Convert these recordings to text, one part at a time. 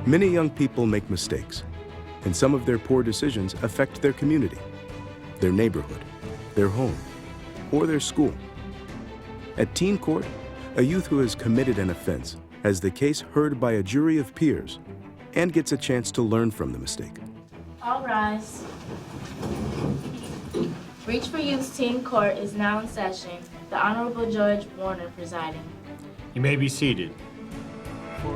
Many young people make mistakes, and some of their poor decisions affect their community, their neighborhood, their home, or their school. At teen court, a youth who has committed an offense has the case heard by a jury of peers and gets a chance to learn from the mistake. All rise. Reach for Youth's Teen Court is now in session. The Honorable Judge Warner presiding. You may be seated.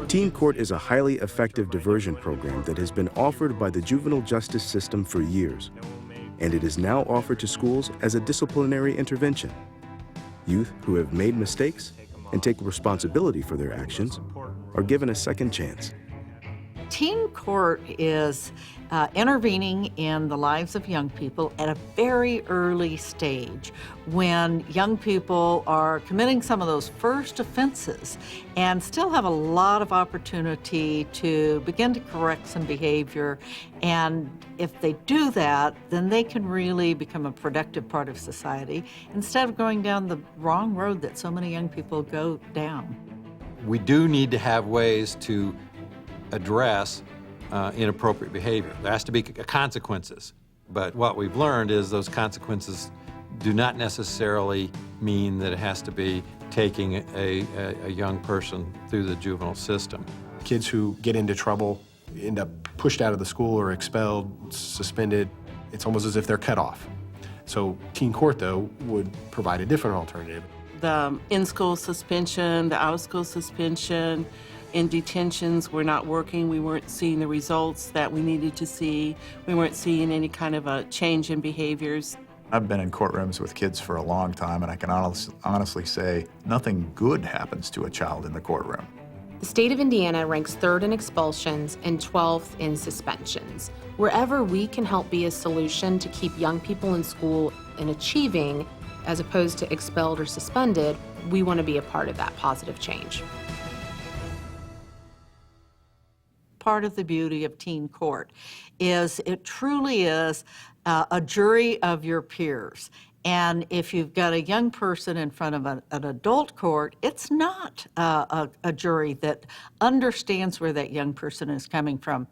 Teen Court is a highly effective diversion program that has been offered by the juvenile justice system for years, and it is now offered to schools as a disciplinary intervention. Youth who have made mistakes and take responsibility for their actions are given a second chance. Teen court is intervening in the lives of young people at a very early stage when young people are committing some of those first offenses and still have a lot of opportunity to begin to correct some behavior. And if they do that, then they can really become a productive part of society instead of going down the wrong road that so many young people go down. We do need to have ways to address inappropriate behavior. There has to be consequences, but what we've learned is those consequences do not necessarily mean that it has to be taking a young person through the juvenile system. Kids who get into trouble end up pushed out of the school or expelled, suspended. It's almost as if they're cut off. So teen court, though, would provide a different alternative. The in-school suspension, the out-of-school suspension, in detentions were not working. We weren't seeing the results that we needed to see. We weren't seeing any kind of a change in behaviors. I've been in courtrooms with kids for a long time, and I can honestly say nothing good happens to a child in the courtroom. The state of Indiana ranks 3rd in expulsions and 12th in suspensions. Wherever we can help be a solution to keep young people in school and achieving, as opposed to expelled or suspended, we want to be a part of that positive change. Part of the beauty of teen court is it truly is a jury of your peers. And if you've got a young person in front of an adult court, it's not a jury that understands where that young person is coming from.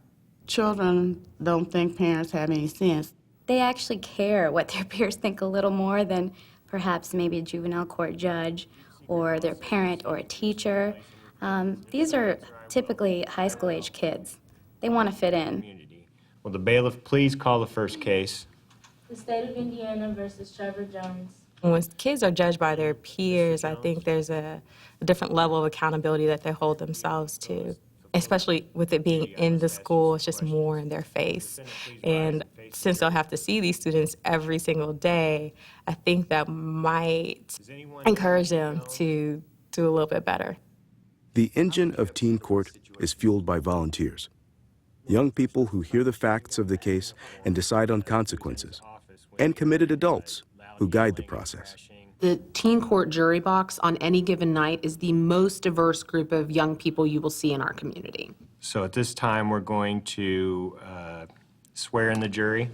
Children don't think parents have any sense. They actually care what their peers think a little more than perhaps maybe a juvenile court judge or their parent or a teacher. These are typically high school age kids. They want to fit in. Will the bailiff please call the first case? The state of Indiana versus Trevor Jones. When kids are judged by their peers, I think there's a different level of accountability that they hold themselves to, especially with it being in the school. It's just more in their face. And since they'll have to see these students every single day, I think that might encourage them to do a little bit better. The engine of teen court is fueled by volunteers, young people who hear the facts of the case and decide on consequences, and committed adults who guide the process. The teen court jury box on any given night is the most diverse group of young people you will see in our community. So at this time, we're going to swear in the jury.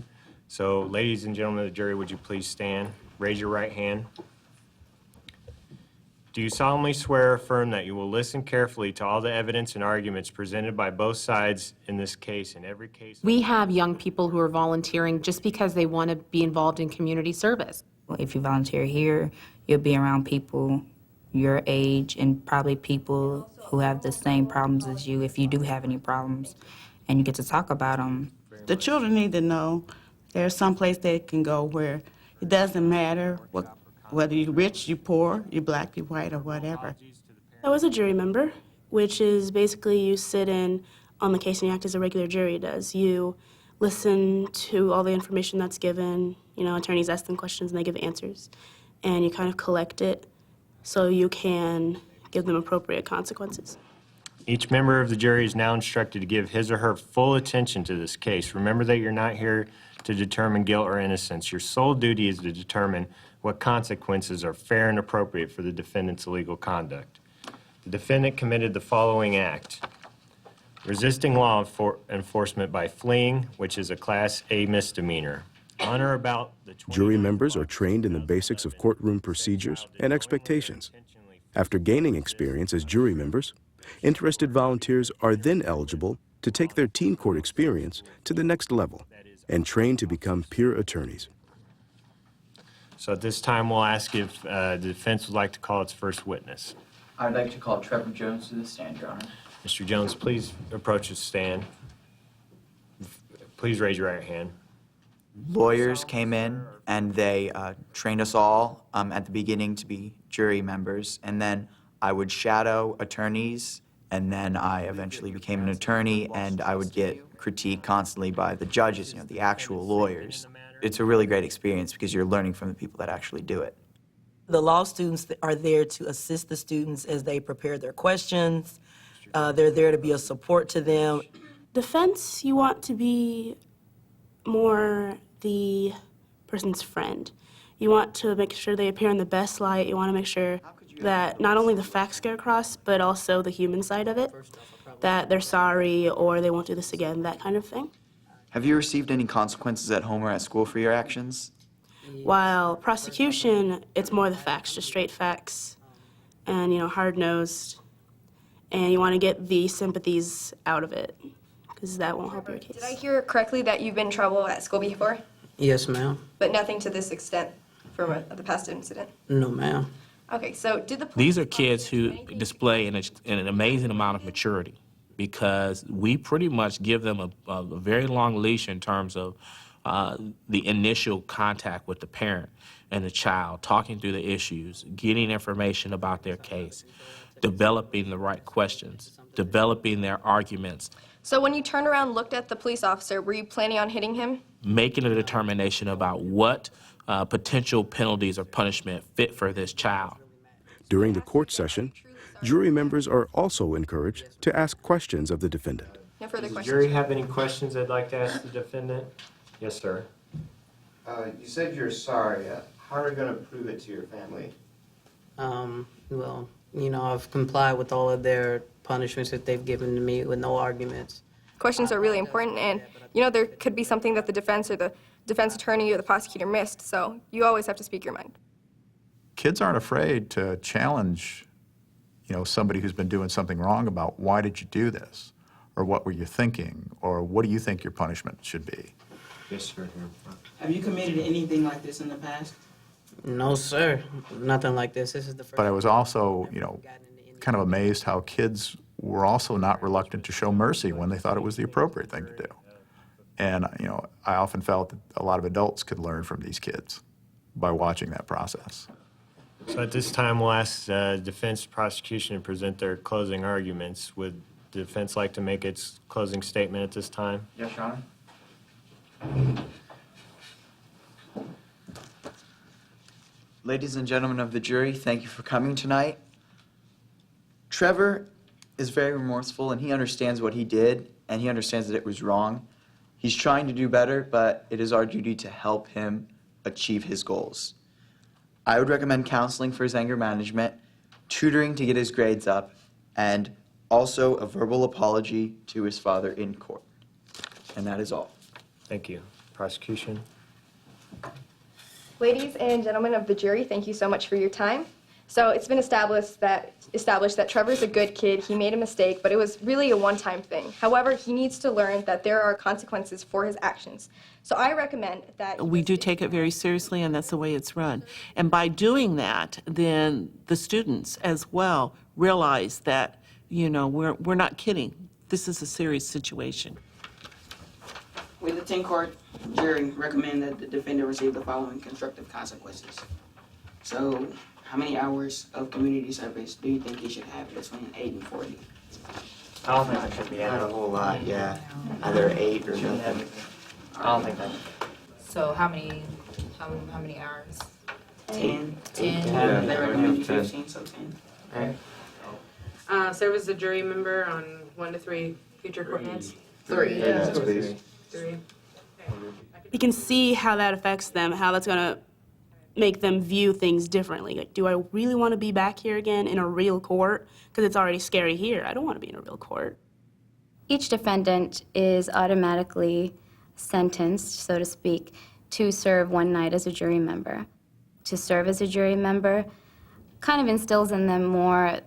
So ladies and gentlemen of the jury, would you please stand? Raise your right hand. Do you solemnly swear or affirm that you will listen carefully to all the evidence and arguments presented by both sides in this case, in every case? We have young people who are volunteering just because they want to be involved in community service. If you volunteer here, you'll be around people your age and probably people who have the same problems as you, if you do have any problems, and you get to talk about them. The children need to know there's some place they can go where it doesn't matter whether you're rich, you're poor, you're black, you're white, or whatever. I was a jury member, which is basically you sit in on the case and you act as a regular jury does. You listen to all the information that's given, attorneys ask them questions and they give answers, and you kind of collect it so you can give them appropriate consequences. Each member of the jury is now instructed to give his or her full attention to this case. Remember that you're not here to determine guilt or innocence. Your sole duty is to determine what consequences are fair and appropriate for the defendant's illegal conduct. The defendant committed the following act: resisting law enforcement by fleeing, which is a Class A misdemeanor. On or about the Jury members are trained in the basics of courtroom procedures and expectations. After gaining experience as jury members, interested volunteers are then eligible to take their teen court experience to the next level and train to become peer attorneys. So at this time, we'll ask if the defense would like to call its first witness. I'd like to call Trevor Jones to the stand, Your Honor. Mr. Jones, please approach the stand. Please raise your right hand. Lawyers came in and they trained us all at the beginning to be jury members, and then I would shadow attorneys, and then I eventually became an attorney, and I would get critiqued constantly by the judges, the actual lawyers. It's a really great experience because you're learning from the people that actually do it. The law students are there to assist the students as they prepare their questions. They're there to be a support to them. Defense, you want to be more the person's friend. You want to make sure they appear in the best light. You want to make sure that not only the facts get across, but also the human side of it, that they're sorry or they won't do this again, that kind of thing. Have you received any consequences at home or at school for your actions? While prosecution, it's more the facts, just straight facts, and, hard-nosed, and you want to get the sympathies out of it, because that won't help your case. Did I hear correctly that you've been in trouble at school before? Yes, ma'am. But nothing to this extent from the past incident? No, ma'am. Okay, so did the police... These are kids who display an amazing amount of maturity because we pretty much give them a very long leash in terms of the initial contact with the parent and the child, talking through the issues, getting information about their case, developing the right questions, developing their arguments. So when you turned around and looked at the police officer, were you planning on hitting him? Making a determination about what potential penalties or punishment fit for this child. During the court session, jury members are also encouraged to ask questions of the defendant. No further Does the questions? jury have any questions they'd like to ask the defendant? Yes, sir. You said you're sorry. How are you going to prove it to your family? Well, I've complied with all of their punishments that they've given to me with no arguments. Questions are really important, and there could be something that the defense or the defense attorney or the prosecutor missed, so you always have to speak your mind. Kids aren't afraid to challenge, somebody who's been doing something wrong about why did you do this? Or what were you thinking? Or what do you think your punishment should be? Yes, sir. Have you committed anything like this in the past? No, sir. Nothing like this. This is the first. But I was also, kind of amazed how kids were also not reluctant to show mercy when they thought it was the appropriate thing to do. And, I often felt that a lot of adults could learn from these kids by watching that process. So at this time, we'll ask the defense prosecution to present their closing arguments. Would the defense like to make its closing statement at this time? Yes, Your Honor. Ladies and gentlemen of the jury, thank you for coming tonight. Trevor is very remorseful, and he understands what he did, and he understands that it was wrong. He's trying to do better, but it is our duty to help him achieve his goals. I would recommend counseling for his anger management, tutoring to get his grades up, and also a verbal apology to his father in court. And that is all. Thank you. Prosecution. Ladies and gentlemen of the jury, thank you so much for your time. So it's been established that Trevor's a good kid. He made a mistake, but it was really a one-time thing. However, he needs to learn that there are consequences for his actions. So I recommend that... We do take it very seriously, and that's the way it's run. And by doing that, then the students as well realize that, we're not kidding. This is a serious situation. We, the teen court jury, recommend that the defendant receive the following constructive consequences. So, how many hours of community service do you think he should have between 8 and 40? I don't think that should be not a whole lot, yeah. Either 8 or nothing. I don't think that. So how many hours? 10. 10. Yeah, they recommend 15, so 10. All right. Serve as a jury member on 1 to 3 future court dates? 3. Yes, please. 3. You can see how that affects them, how that's going to make them view things differently. Like, do I really want to be back here again in a real court? Because it's already scary here. I don't want to be in a real court. Each defendant is automatically sentenced, so to speak, to serve 1 night as a jury member. To serve as a jury member kind of instills in them more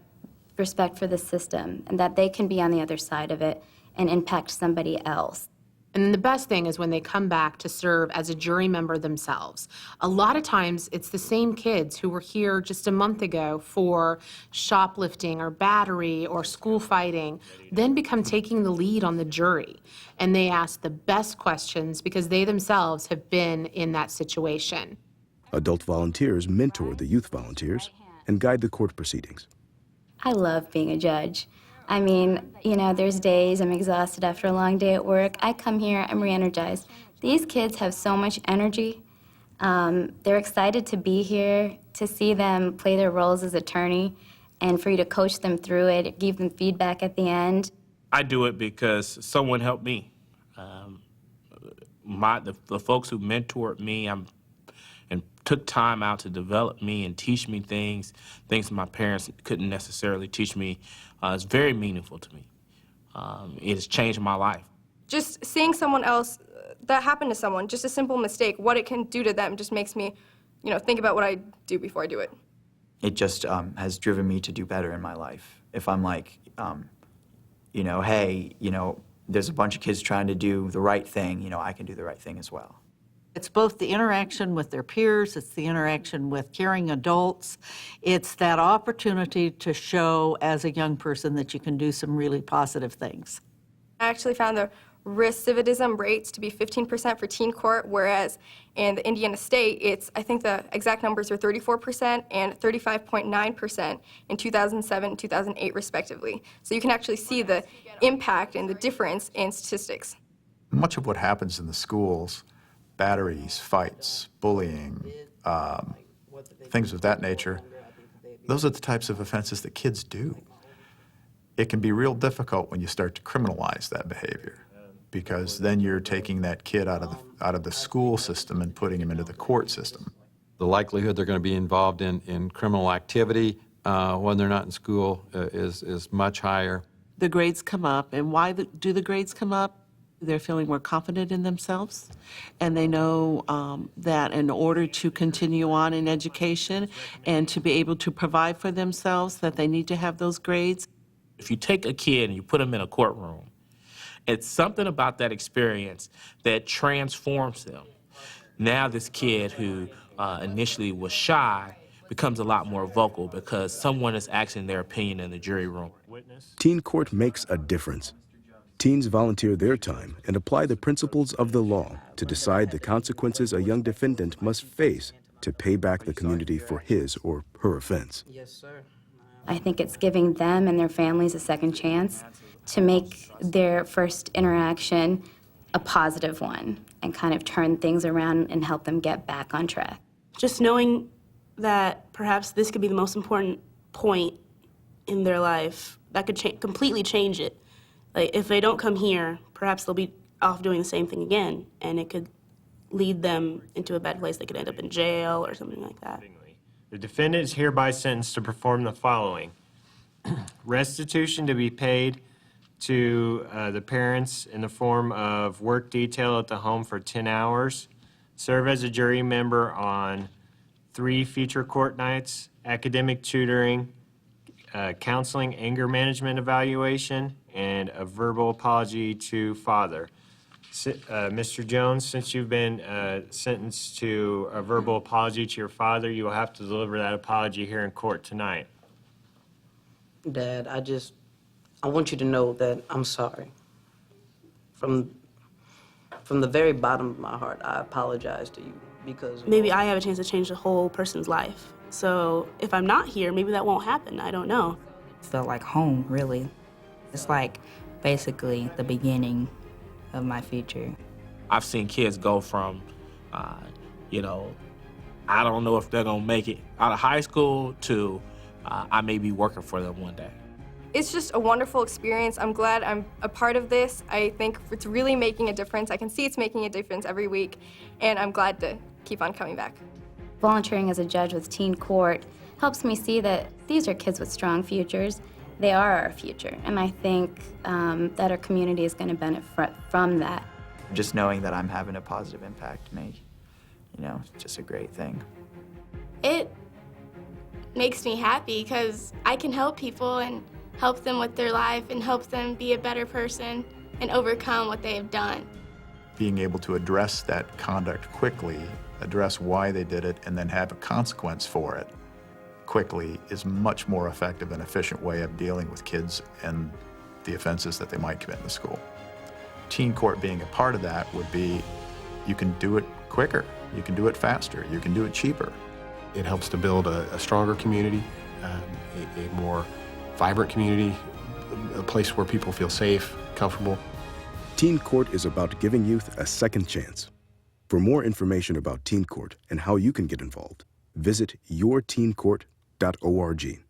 respect for the system and that they can be on the other side of it and impact somebody else. And then the best thing is when they come back to serve as a jury member themselves. A lot of times, it's the same kids who were here just a month ago for shoplifting or battery or school fighting, then become taking the lead on the jury. And they ask the best questions because they themselves have been in that situation. Adult volunteers mentor the youth volunteers and guide the court proceedings. I love being a judge. I mean, you know, there's days I'm exhausted after a long day at work. I come here, I'm re-energized. These kids have so much energy. They're excited to be here, to see them play their roles as attorney, and for you to coach them through it, give them feedback at the end. I do it because someone helped me. The folks who mentored me and took time out to develop me and teach me things my parents couldn't necessarily teach me, is very meaningful to me. It has changed my life. Just seeing someone else, that happened to someone, just a simple mistake, what it can do to them just makes me, you know, think about what I do before I do it. It just has driven me to do better in my life. If I'm like, you know, hey, you know, there's a bunch of kids trying to do the right thing, you know, I can do the right thing as well. It's both the interaction with their peers, it's the interaction with caring adults. It's that opportunity to show as a young person that you can do some really positive things. I actually found the recidivism rates to be 15% for teen court, whereas in the Indiana state, I think the exact numbers are 34% and 35.9% in 2007 and 2008 respectively. So you can actually see the impact and the difference in statistics. Much of what happens in the schools, batteries, fights, bullying, things of that nature, those are the types of offenses that kids do. It can be real difficult when you start to criminalize that behavior, because then you're taking that kid out of the school system and putting him into the court system. The likelihood they're going to be involved in criminal activity when they're not in school is much higher. The grades come up, and why do the grades come up? They're feeling more confident in themselves, and they know that in order to continue on in education and to be able to provide for themselves, that they need to have those grades. If you take a kid and you put them in a courtroom, it's something about that experience that transforms them. Now this kid who initially was shy becomes a lot more vocal because someone is asking their opinion in the jury room. Teen court makes a difference. Teens volunteer their time and apply the principles of the law to decide the consequences a young defendant must face to pay back the community for his or her offense. I think it's giving them and their families a second chance to make their first interaction a positive one and kind of turn things around and help them get back on track. Just knowing that perhaps this could be the most important point in their life that could completely change it. Like, if they don't come here, perhaps they'll be off doing the same thing again, and it could lead them into a bad place. They could end up in jail or something like that. The defendant is hereby sentenced to perform the following. Restitution to be paid to the parents in the form of work detail at the home for 10 hours, serve as a jury member on 3 feature court nights, academic tutoring, counseling, anger management evaluation, and a verbal apology to father. Mr. Jones, since you've been sentenced to a verbal apology to your father, you will have to deliver that apology here in court tonight. Dad, I want you to know that I'm sorry. From the very bottom of my heart, I apologize to you because... Maybe I have a chance to change the whole person's life. So if I'm not here, maybe that won't happen. I don't know. It felt like home, really. It's like basically the beginning of my future. I've seen kids go from, you know, I don't know if they're gonna make it out of high school to I may be working for them one day. It's just a wonderful experience. I'm glad I'm a part of this. I think it's really making a difference. I can see it's making a difference every week, and I'm glad to keep on coming back. Volunteering as a judge with teen court helps me see that these are kids with strong futures. They are our future, and I think that our community is going to benefit from that. Just knowing that I'm having a positive impact to make, you know, just a great thing. It makes me happy because I can help people and help them with their life and help them be a better person and overcome what they have done. Being able to address that conduct quickly, address why they did it, and then have a consequence for it quickly is much more effective and efficient way of dealing with kids and the offenses that they might commit in the school. Teen court being a part of that would be, you can do it quicker, you can do it faster, you can do it cheaper. It helps to build a stronger community, a more vibrant community, a place where people feel safe, comfortable. Teen Court is about giving youth a second chance. For more information about Teen Court and how you can get involved, visit yourteencourt.org.